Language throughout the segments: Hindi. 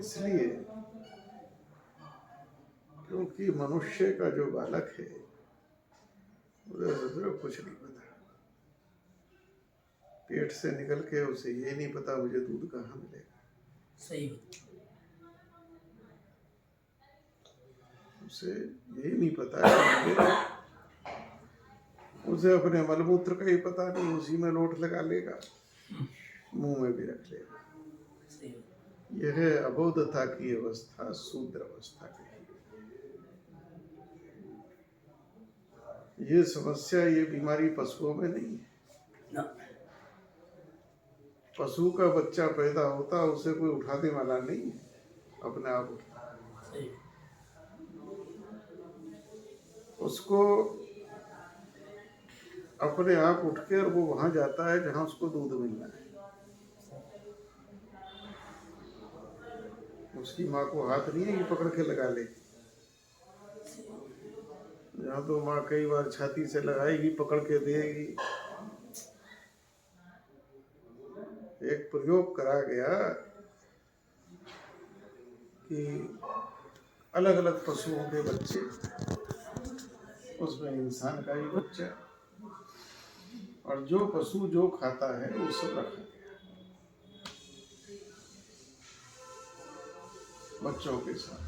इसलिए क्योंकि मनुष्य का जो बालक है उसे कुछ नहीं पता, पेट से निकल के उसे ये नहीं पता मुझे दूध कहाँ मिलेगा। सही। उसे यही नहीं पता है, उसे अपने मलमूत्र का ही पता नहीं, उसी में लोट लगा लेगा, मुंह में भी रख लेगा। यह है अबोधता की अवस्था, शूद्र अवस्था कही। ये समस्या, ये बीमारी पशुओं में नहीं है। पशु का बच्चा पैदा होता उसे कोई उठाने वाला नहीं है, अपने आप उठता। उसको अपने आप उठ के और वो वहां जाता है जहां उसको दूध मिलना है। उसकी माँ को हाथ नहीं है कि पकड़ के लगा ले, जहाँ तो माँ कई बार छाती से लगाएगी, पकड़ के देगी। एक प्रयोग करा गया कि अलग अलग पशुओं के बच्चे, उसमें इंसान का भी बच्चा, और जो पशु जो खाता है वो सब रखा गया बच्चों के साथ।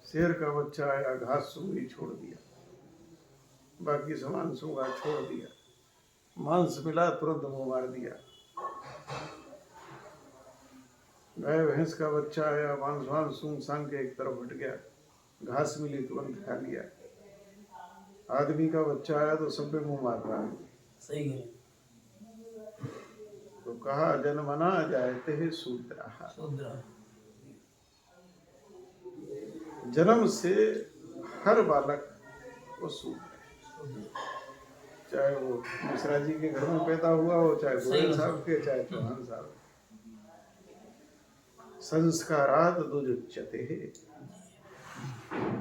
शेर का बच्चा आया, घास सूंघी छोड़ दिया, बाकी सामान सूंघा छोड़ दिया, मांस मिला तुरंत मुंह मार दिया। गाय भैंस का बच्चा आया, मांस सूंघ सांघ के एक तरफ हट गया, घास मिली तुरंत खा लिया। आदमी का बच्चा आया तो सब पे मुंह मार रहा है। सही है। तो कहा जन्मना जायते है शूद्रः, जन्म से हर बालक वो शूद्र है, चाहे वो मिश्रा जी के घर में पैदा हुआ हो, चाहे गोयल साहब के, चाहे चौहान साहब। संस्कारात दुजुच्यते है।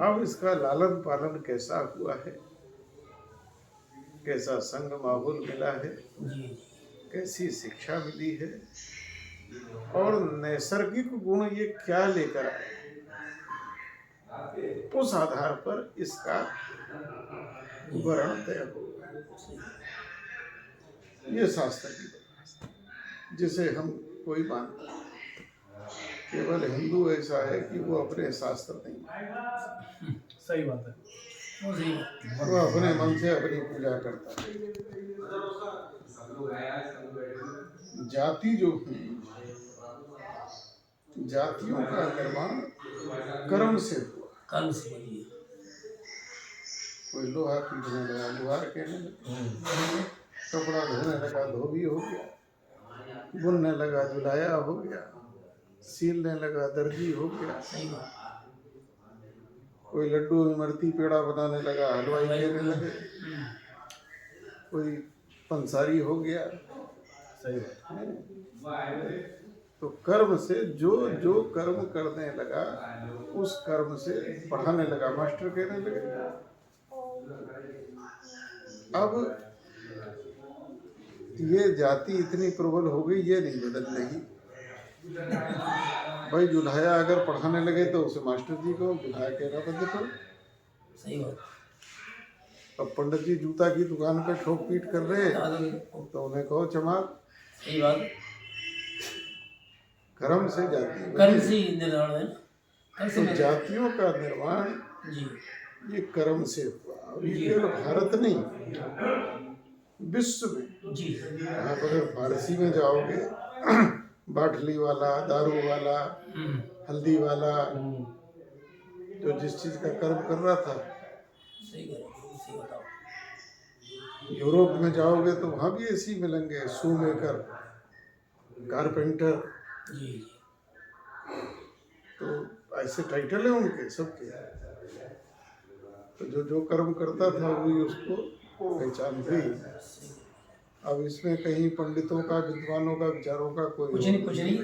अब इसका लालन पालन कैसा हुआ है, कैसा संग माहौल मिला है, कैसी शिक्षा मिली है, और नैसर्गिक गुण ये क्या लेकर आए, उस आधार पर इसका वर्ण तय होगा। ये शास्त्र की बात, जिसे हम कोई मानता है। केवल हिंदू ऐसा है कि वो अपने शास्त्र नहीं, सही बात है, वो अपने मन से अपनी पूजा करता है। जाति जो है, जातियों का निर्माण कर्म से हुआ। कर्म से। कोई लोहा पीटने लगा लोहार कहने लगा, कपड़ा धोने लगा धोबी हो गया, बुनने लगा जुलाया हो गया, सीलने लगा दर्जी हो गया, कोई लड्डू इमरती पेड़ा बनाने लगा हलवाई कहने लगे, कोई पंसारी हो गया। सही बात। तो कर्म से जो जो कर्म करने लगा, उस कर्म से पढ़ाने लगा, मास्टर कहने लगे। अब ये जाति इतनी प्रबल हो गई, ये नहीं बदल रही। भाई जुल्हाया अगर पढ़ाने लगे तो उसे मास्टर जी को जुल्हाया कहना बंद करो। सही बात। अब पंडित जी जूता की दुकान पे ठोक पीट कर रहे तो उन्हें कहो चमार। सही बात। कर्म से जाति, कर्म से निर्माण है। तो जातियों का निर्माण जी ये कर्म से हुआ। और ये केवल भारत नहीं, विश्व में जी। आप अगर फारसी में जाओगे, बाटली वाला, दारू वाला, हल्दी वाला, जो जिस चीज का कर्म कर रहा था, यूरोप में जाओगे तो वहां भी ऐसी मिलेंगे, शू मेकर, कारपेंटर, तो ऐसे टाइटल है उनके सबके। तो जो जो कर्म करता था वही उसको पहचान हुई। अब इसमें कहीं पंडितों का, विद्वानों का, विचारों का कोई कुछ नहीं।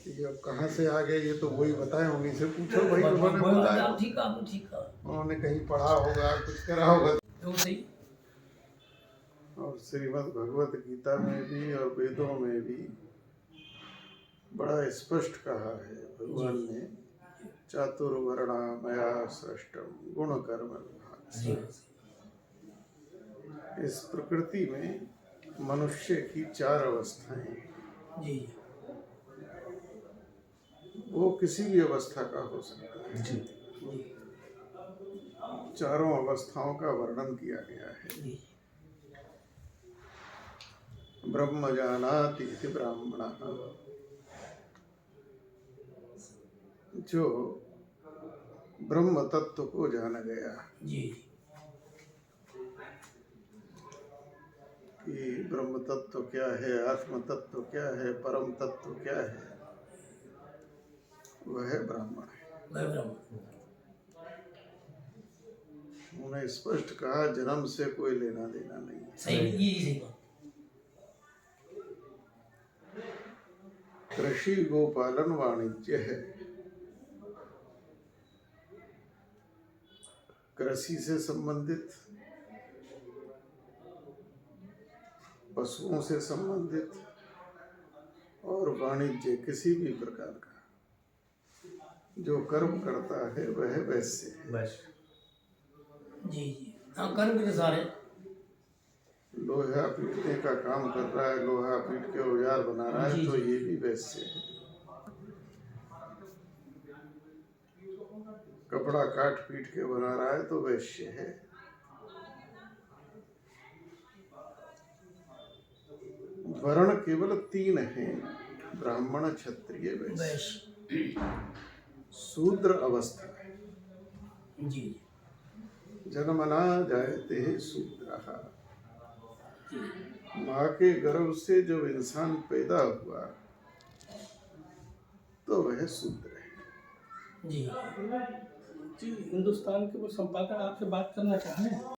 ये अब कहाँ से आ गए, ये तो वही बताए, उन्हीं से पूछो भाई, उन्होंने बताया। ठीक है। उन्होंने कहीं पढ़ा होगा, कुछ करा होगा। तो सही। और श्रीमद् भगवत गीता में भी और वेदों में भी बड़ा स्पष्ट कहा है भगवान ने, चातुर्वर्णा मया सृष्टम गुण कर्म विभाग। सही बात इस प्रकृति में मनुष्य की 4 अवस्थाएं हैं। जी वो किसी भी अवस्था का हो सकता है। जी 4 अवस्थाओं का वर्णन किया गया है। जी ब्रह्म जानाति इति ब्राह्मणः, जो ब्रह्म तत्व को जान गया जी कि ब्रह्म तत्व क्या है, आत्म तत्व क्या है, परम तत्व क्या है, वह ब्राह्मण है। वह ब्रह्म। उन्हें स्पष्ट कहा जन्म से कोई लेना देना नहीं है। सही जी सही बात। कृषि गोपालन वाणिज्य है। कृषि से संबंधित, पशुओं से संबंधित और वाणिज्य किसी भी प्रकार का जो कर्म करता है वह वैश्य है। जी जी हाँ, कर्म भी तो सारे। लोहा पीटने का काम कर रहा है, लोहा पीट के औजार बना रहा है, जी, तो जी। ये भी वैश्य है। कपड़ा काट पीट के बना रहा है तो वैश्य है। वर्ण केवल 3 हैं, ब्राह्मण क्षत्रिय वैश्य। वैश्य। शूद्र अवस्था है। जी जन्मना जायते शूद्रः, माँ के गर्भ से जब इंसान पैदा हुआ तो वह शूद्र है। जी जी, हिंदुस्तान के वो संपादक आपसे बात करना चाह रहे हैं।